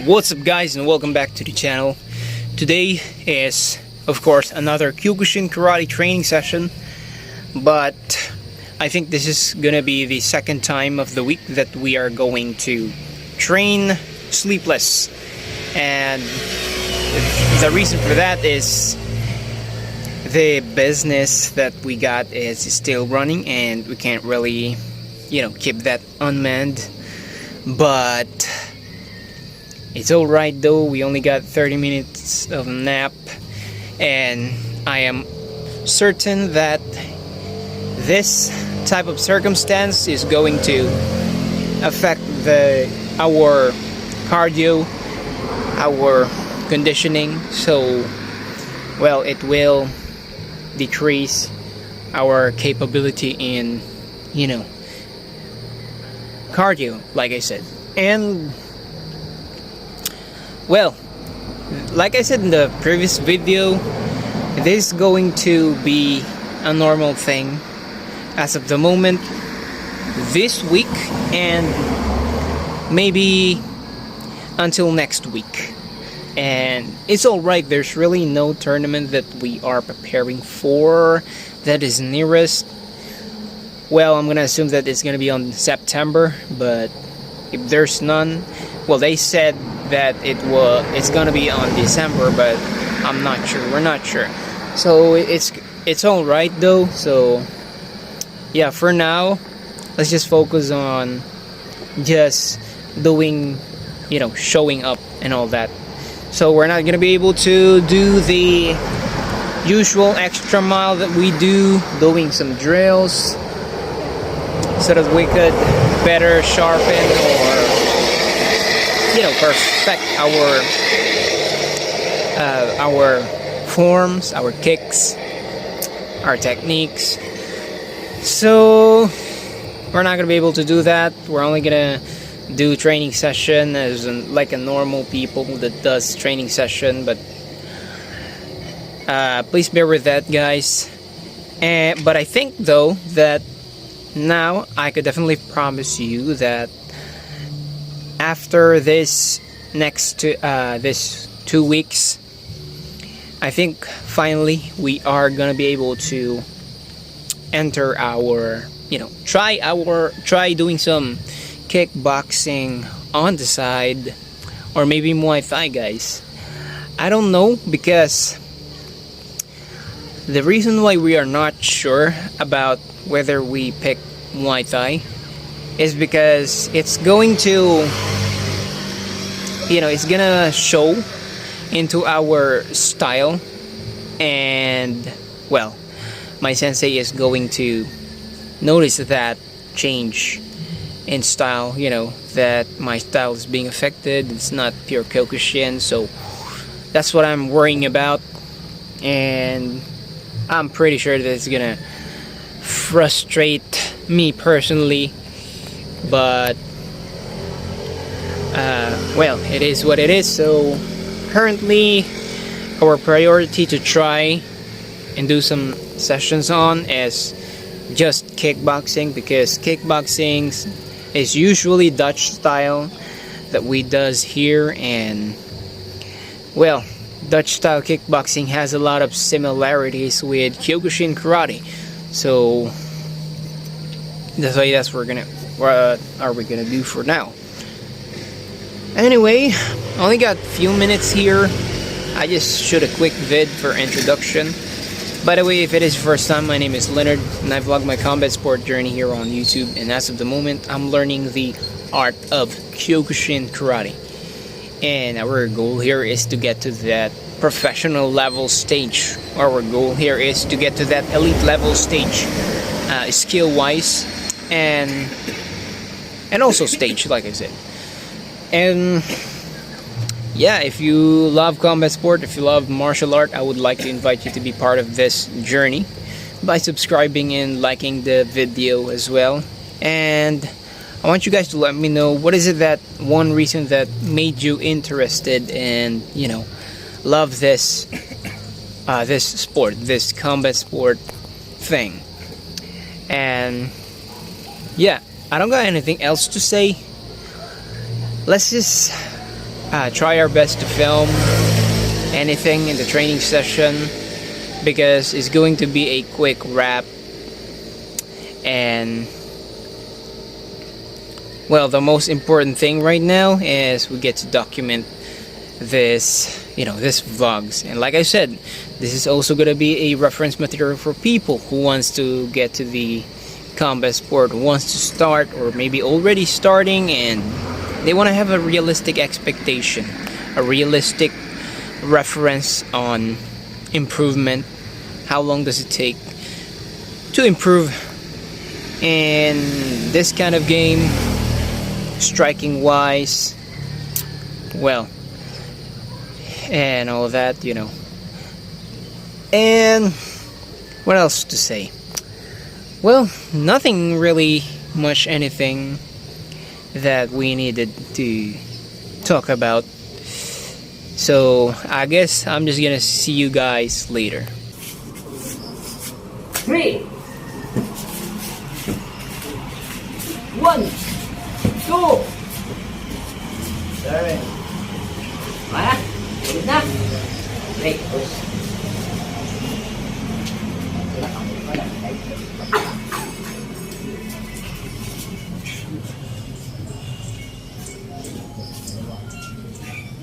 What's up guys, and welcome back to the channel. Today is of course another Kyokushin karate training session, but I think this is gonna be the second time of the week that we are going to train sleepless, and the reason for that is the business that we got is still running and we can't really keep that unmanned. But it's alright though, we only got 30 minutes of nap, and I am certain that this type of circumstance is going to affect our cardio, our conditioning, so well, it will decrease our capability in cardio, like I said. And well, like I said in the previous video, this is going to be a normal thing as of the moment this week and maybe until next week. And it's alright, there's really no tournament that we are preparing for that is nearest. Well, I'm gonna assume that it's gonna be on September, but if there's none, well, they said that it's gonna be on December, but I'm not sure. We're not sure. So it's all right though. So yeah, for now, let's just focus on just doing, showing up and all that. So we're not gonna be able to do the usual extra mile that we do, doing some drills, so that we could better sharpen or perfect our forms, our kicks, our techniques. So we're not gonna be able to do that. We're only gonna do training session as like a normal people that does training session, but please bear with that, guys. But I think though that now I could definitely promise you that after this this 2 weeks, I think finally we are gonna be able to enter our try doing some kickboxing on the side, or maybe Muay Thai, guys. I don't know, because the reason why we are not sure about whether we pick Muay Thai is because it's going to it's gonna show into our style, and well, my sensei is going to notice that change in style, that my style is being affected. It's not pure Kyokushin, so that's what I'm worrying about, and I'm pretty sure that it's gonna frustrate me personally, but well, it is what it is. So currently our priority to try and do some sessions on is just kickboxing, because kickboxing is usually Dutch style that we does here, and well, Dutch style kickboxing has a lot of similarities with Kyokushin karate, so that's what are we gonna do for now. Anyway, I only got a few minutes here. I just shoot a quick vid for introduction. By the way, if it is your first time, my name is Leonard, and I vlog my combat sport journey here on YouTube, and as of the moment, I'm learning the art of Kyokushin karate. And our goal here is to get to that professional level stage. Our goal here is to get to that elite level stage, skill wise, and also stage, like I said. And yeah, if you love combat sport, if you love martial art, I would like to invite you to be part of this journey by subscribing and liking the video as well. And I want you guys to let me know, what is it that one reason that made you interested and love this this sport, this combat sport thing. And yeah, I don't got anything else to say. Let's just try our best to film anything in the training session, because it's going to be a quick wrap. And well, the most important thing right now is we get to document this, this vlogs. And like I said, this is also going to be a reference material for people who wants to get to the combat sport, who wants to start, or maybe already starting, and they want to have a realistic expectation, a realistic reference on improvement. How long does it take to improve in this kind of game, striking wise, well, and all that, And what else to say? Well, nothing really much anything that we needed to talk about. So I guess I'm just gonna see you guys later. 3, 1, 2. Sorry. Mana? Ulit na. Wait.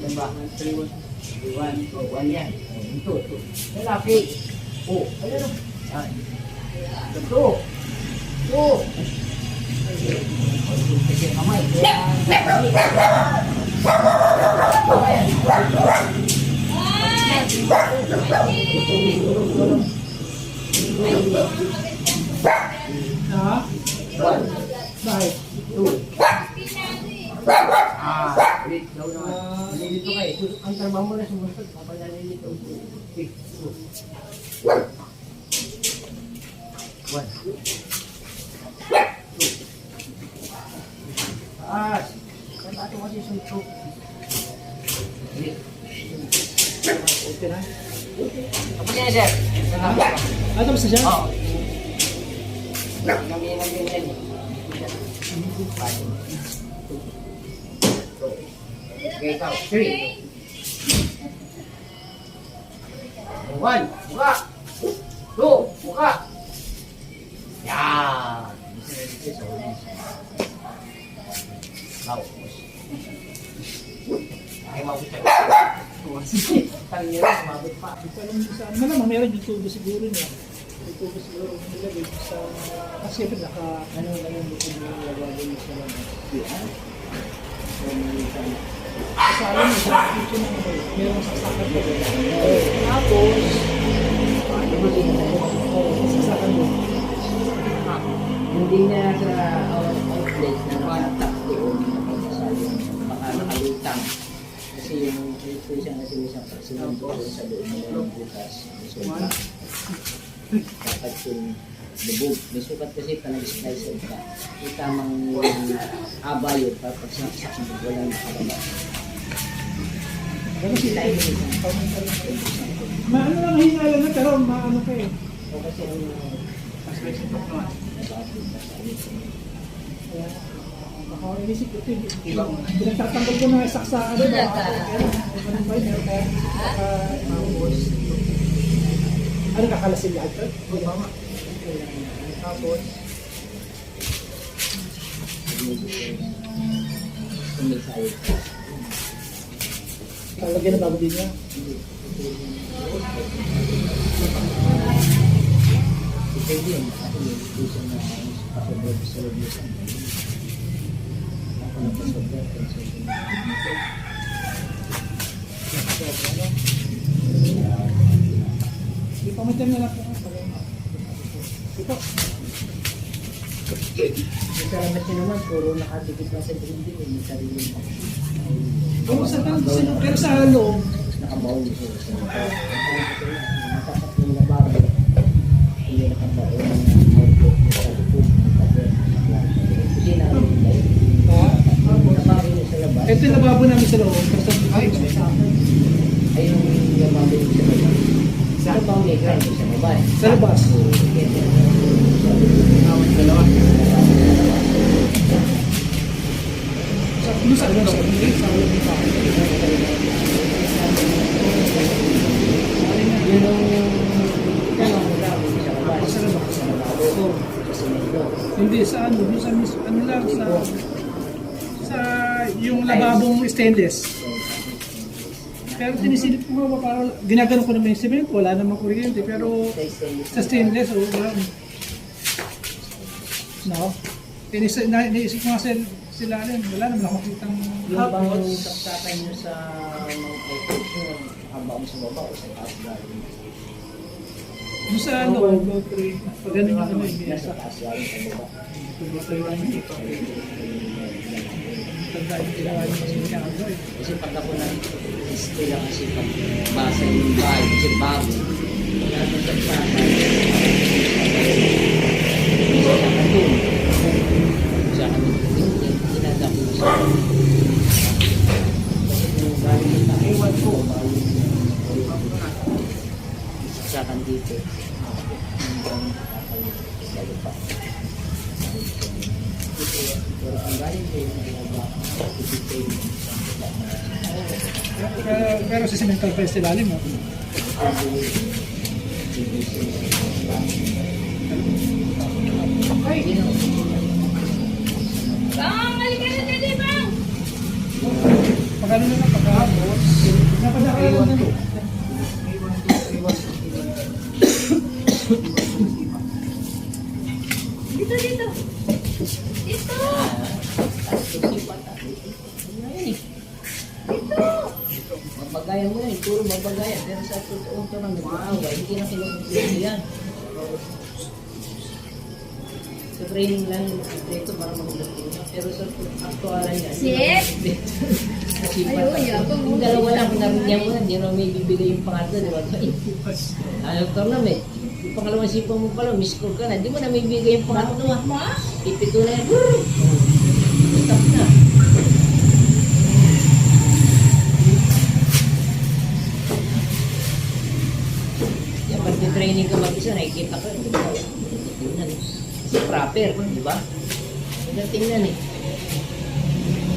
Tembakan 3, 1 yan. Ito. Lalaki. Oh, ayun. Yan. Ito. Sige, kamay. Ulit daw naman. Dito kayo. Ang trabaho mo na sumunod. Papalanin dito. 1. Taas. Tato kasi suntok. Okay na. Apa niya, sir? Ano ba siya? Oo. Okay, ikaw. 3. 1. Buka. 2. Buka. Yan. Ay, mabot siya. Tangina, mabot pa. Ano naman, meron YouTube siguro niya. YouTube siguro nilagay sa... Kasi naka... Ano na yung YouTube niya nilagay niya sa mga... Sa alam mo, sa YouTube na meron sasakan ko. Tapos... Ano ba din na sasakan mo? Hindi na sa outlet na nakatap doon baka nakalutang kasi yung isang presidente doon sa doon ng bukas dapat yung lubog may sukat kasi panag-slice ka yung tamang abayo tapos saksak mo walang nakalabas pero sila ay Maano lang hinala na pero maano kayo. o kasi ang Translation po naman. Baka inisip ko ito. Pinagtatanggal ko na saksa. Ano ba? Ano ba yun? Ano kakalasin lahat ito? Tapos talagyan na bago din niya. pwede yun ako yung dito na pasobra sa lobos ako na pasobra Ipamitan na lang po. Ito. yung salamat nyo naman puro nakadikit lang sa drinking yung sarili mo Pero sa loob nakabaon siya sa nakapat yung nababa hindi nakabaon ng outlook niya sa likod hindi namin nababaon niya sa labas ito yung lababo namin sa loob. ay yung nababaon niya sa labas sa labas niya sa labas Sa labas. Sa loob. Sa loob. Oo. sa semento. Hindi sa ano, yung sa ano lang, sa yung lababong stainless. Pero tinisilip ko nga para ginagano ko naman yung cement, wala namang kuryente, pero sa stainless, wala. No? Naisip ko nga sila rin, wala naman ako kitang Yung bang saksakan nyo sa mga items nyo, haba mo sa baba o sa taas galing. yung sa ano, go three, pag ganun yung ano, Nasa taas galing sa baba. Tanda yung ginawa niyo kasi ginagawa eh. Kasi pag ako na-display lang kasi pag basa yung bahay, kasi bago, wala sa saksakan. Isa sa katun. Isa kami ginagawa ko sa kasi kung galing yung takiwan ko, saksakan dito. Lalo pa. Pero ang galing ko yung Pero sa cemental pa yung silalim mo. Pagano na lang pagkahapos, napadakalan na doon. Dito, dito. Dito. Mabagayan mo yan, puro mabagayan. Pero sa totoong ito ng maawa, hindi na kinukumpleto yan. Sa training lang yung ito para magulati na. Pero sa aktualan yan, Sit. Nasipat Ayaw, yabang mo. yung dalawa lang, kung narinig mo na, hindi na may bibigay yung pangatlo, di ba? Ayaw tournament. Yung pangalawang sipang mo pala, miss-score ka na, di mo na may bibigay yung pangatlo. Ma? Ipito na yan. Stop na. Yan, pag training ka mag-isa, nakikita ka. Tingnan eh. Kasi proper, di ba? Hindi tingnan eh.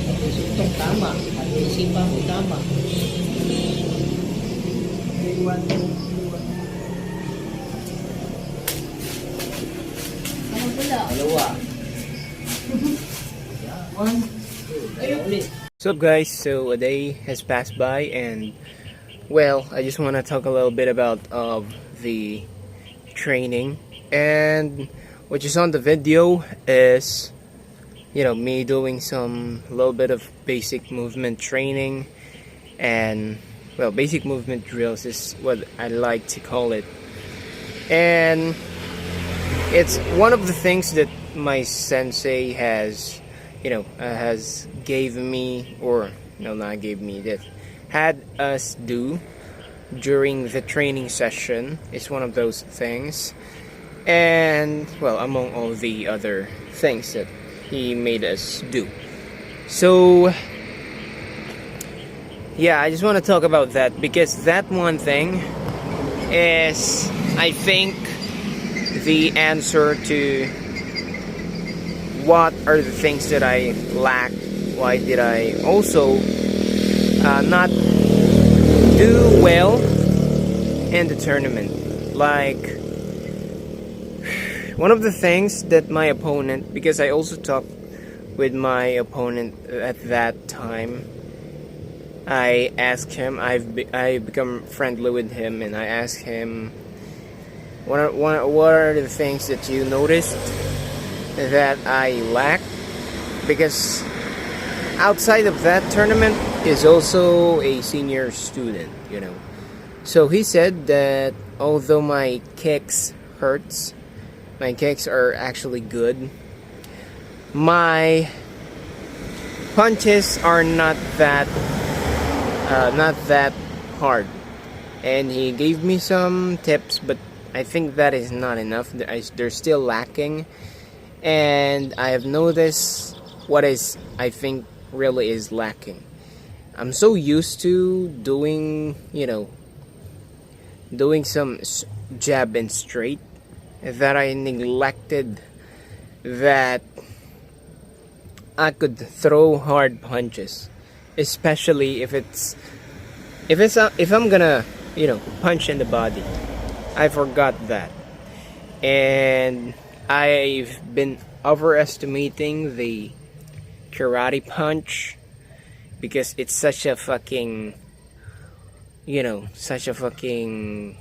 At yung suntok tama. At yung isipan mo tama. Ano pala? Dalawa. One. Ayun ulit. What's up, guys? So a day has passed by, and well, I just want to talk a little bit about the training. And what you saw in the video is, you know, me doing some little bit of basic movement training, and well, basic movement drills is what I like to call it. And it's one of the things that my sensei has, you know, has gave me, or no, not gave me, that had us do during the training session. It's one of those things. And well, among all the other things that he made us do. So yeah, I just want to talk about that, because that one thing is, I think, the answer to what are the things that I lack. Why did I also not do well in the tournament? Like, one of the things that my opponent, because I also talked with my opponent at that time, I asked him, I become friendly with him, and I asked him, what are the things that you noticed that I lack? Because outside of that tournament is also a senior student, you know. So he said that although my kicks hurts, my kicks are actually good, my punches are not that hard. And he gave me some tips, but I think that is not enough. They're still lacking. And I have noticed what is, I think, really is lacking. I'm so used to doing, you know, doing some jab and straight, that I neglected that I could throw hard punches, especially if I'm gonna, you know, punch in the body. I forgot that. And I've been overestimating the karate punch because it's such a fucking, such a fucking.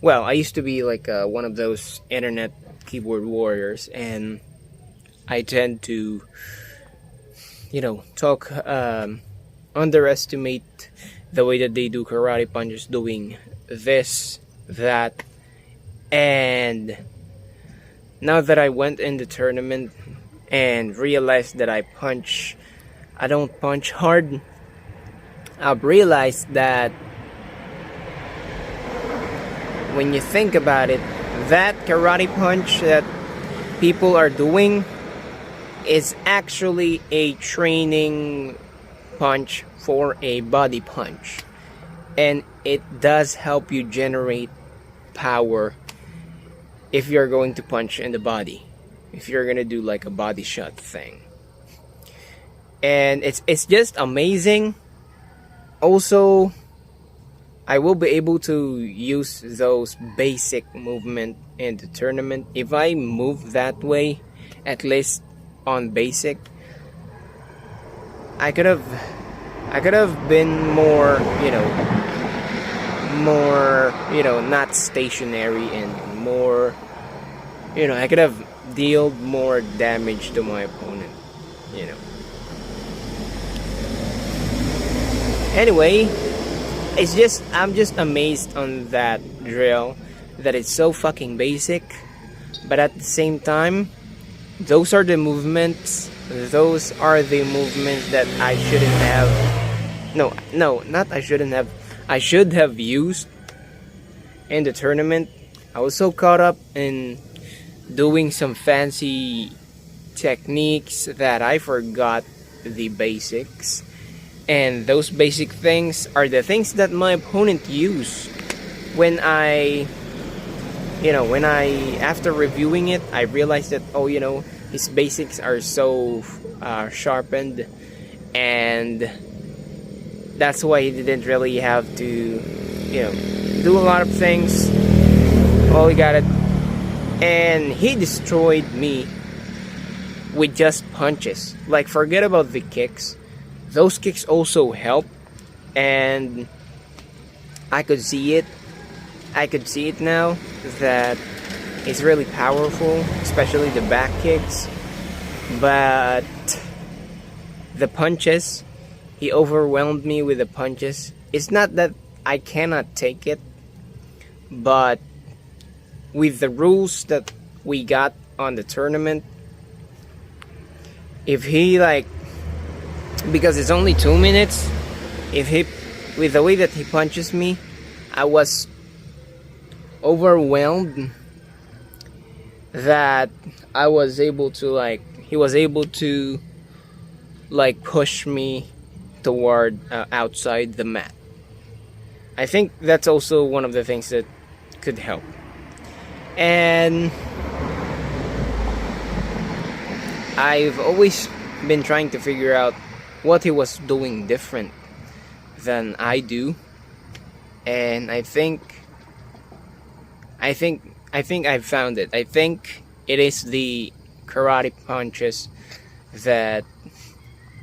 Well, I used to be like one of those internet keyboard warriors, and I tend to, talk, underestimate the way that they do karate punches, doing this, that, and now that I went in the tournament and realized that I don't punch hard, I've realized that when you think about it, that karate punch that people are doing is actually a training punch for a body punch, and it does help you generate power if you're going to punch in the body, if you're gonna do like a body shot thing. And it's just amazing. Also, I will be able to use those basic movement in the tournament if I move that way, at least on basic. I could have been more, not stationary and more, I could have dealt more damage to my opponent, Anyway, I'm just amazed on that drill, that it's so fucking basic, but at the same time, those are the movements that I shouldn't have. No, not I shouldn't have. I should have used in the tournament. I was so caught up in doing some fancy techniques that I forgot the basics. And those basic things are the things that my opponent used when after reviewing it, I realized that, his basics are so sharpened, and that's why he didn't really have to, do a lot of things. All he got it, and he destroyed me with just punches. Like, forget about the kicks. Those kicks also help, and I could see it now that it's really powerful, especially the back kicks. But the punches, he overwhelmed me with the punches. It's not that I cannot take it, but with the rules that we got on the tournament, if he because it's only 2 minutes, with the way that he punches me, I was overwhelmed that he was able to push me toward outside the mat. I think that's also one of the things that could help. And I've always been trying to figure out what he was doing different than I do, and I think I've found it. I think it is the karate punches that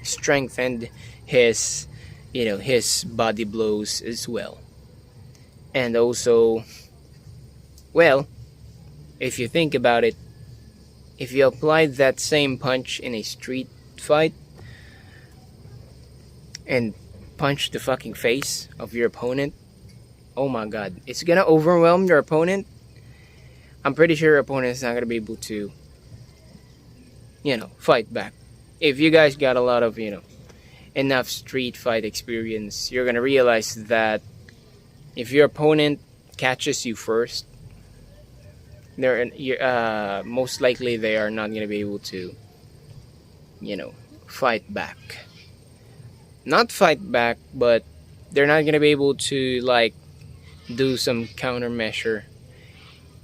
strengthened his body blows as well. And also, well, if you think about it, if you applied that same punch in a street fight and punch the fucking face of your opponent, oh my god, it's gonna overwhelm your opponent. I'm pretty sure your opponent is not gonna be able to, fight back. If you guys got a lot of, enough street fight experience, you're gonna realize that if your opponent catches you first, most likely they are not gonna be able to, fight back. Not fight back, but they're not gonna be able to do some countermeasure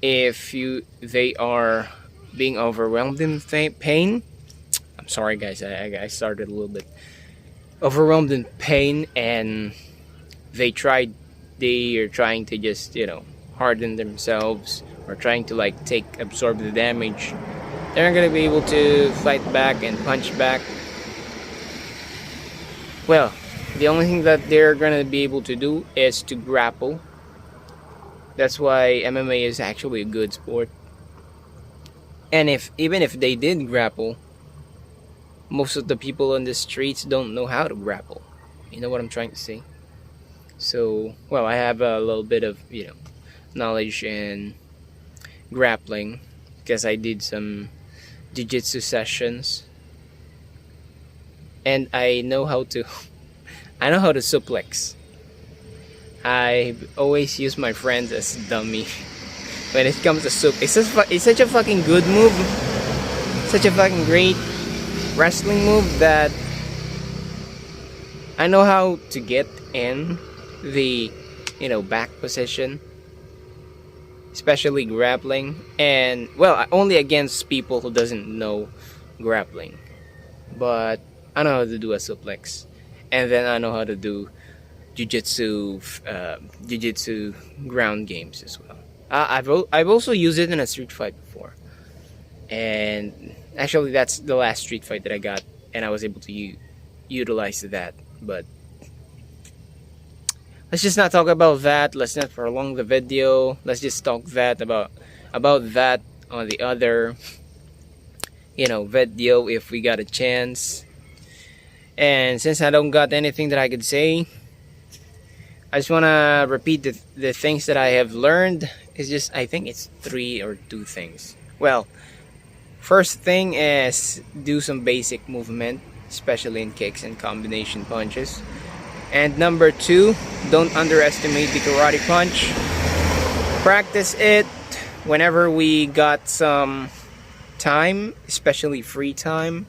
if they are being overwhelmed in pain. I'm sorry guys, I started a little bit overwhelmed in pain, and they are trying to just harden themselves or trying to like absorb the damage, they're not gonna be able to fight back and punch back. Well, the only thing that they're gonna be able to do is to grapple. That's why MMA is actually a good sport. And even if they did grapple, most of the people on the streets don't know how to grapple. You know what I'm trying to say? So, well, I have a little bit of, knowledge in grappling because I did some jiu-jitsu sessions. And I know how to I know how to suplex. I always use my friends as dummy when it comes to soup. It's such a fucking good move. Such a fucking great wrestling move that I know how to get in the back position, especially grappling, and well, only against people who doesn't know grappling. But I know how to do a suplex, and then I know how to do jiu-jitsu ground games as well. I've also used it in a street fight before, and actually that's the last street fight that I got, and I was able to utilize that. But let's just not talk about that. Let's not prolong the video. Let's just talk about that on the other video if we got a chance. And since I don't got anything that I could say, I just want to repeat the things that I have learned. I think it's 3 or 2 things. Well, first thing is do some basic movement, especially in kicks and combination punches. And number 2, don't underestimate the karate punch. Practice it whenever we got some time, especially free time.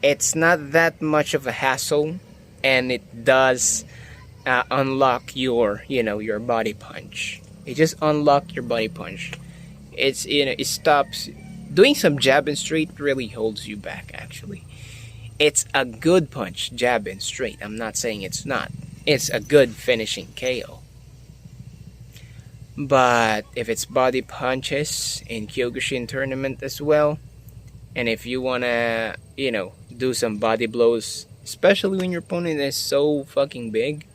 It's not that much of a hassle, and it does unlock your body punch. It just unlock your body punch. It stops doing some jab and straight. Really holds you back. Actually, it's a good punch, jab and straight. I'm not saying it's not. It's a good finishing KO. But if it's body punches in Kyokushin tournament as well, and if you wanna do some body blows, especially when your opponent is so fucking big,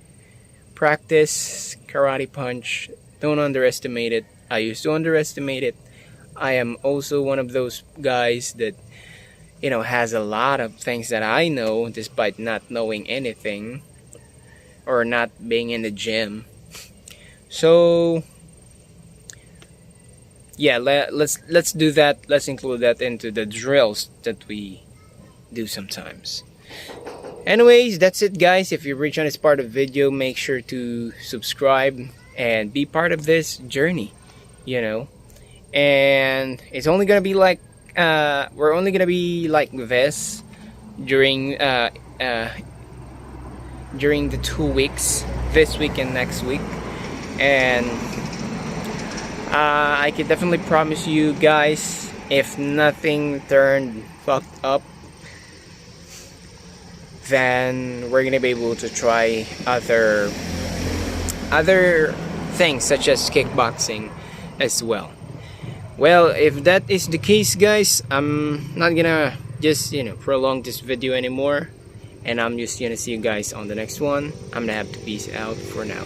practice karate punch. Don't underestimate it. I used to underestimate it. I am also one of those guys that has a lot of things that I know despite not knowing anything or not being in the gym. So yeah, let's do that. Let's include that into the drills that we do sometimes. Anyways, that's it, guys. If you reach on this part of the video, make sure to subscribe and be part of this journey. And it's only gonna be like we're only gonna be like this during the 2 weeks, this week and next week. And I can definitely promise you guys, if nothing turned fucked up, then we're gonna be able to try other things such as kickboxing as well. Well, if that is the case, guys, I'm not gonna just prolong this video anymore, and I'm just gonna see you guys on the next one. I'm gonna have to peace out for now.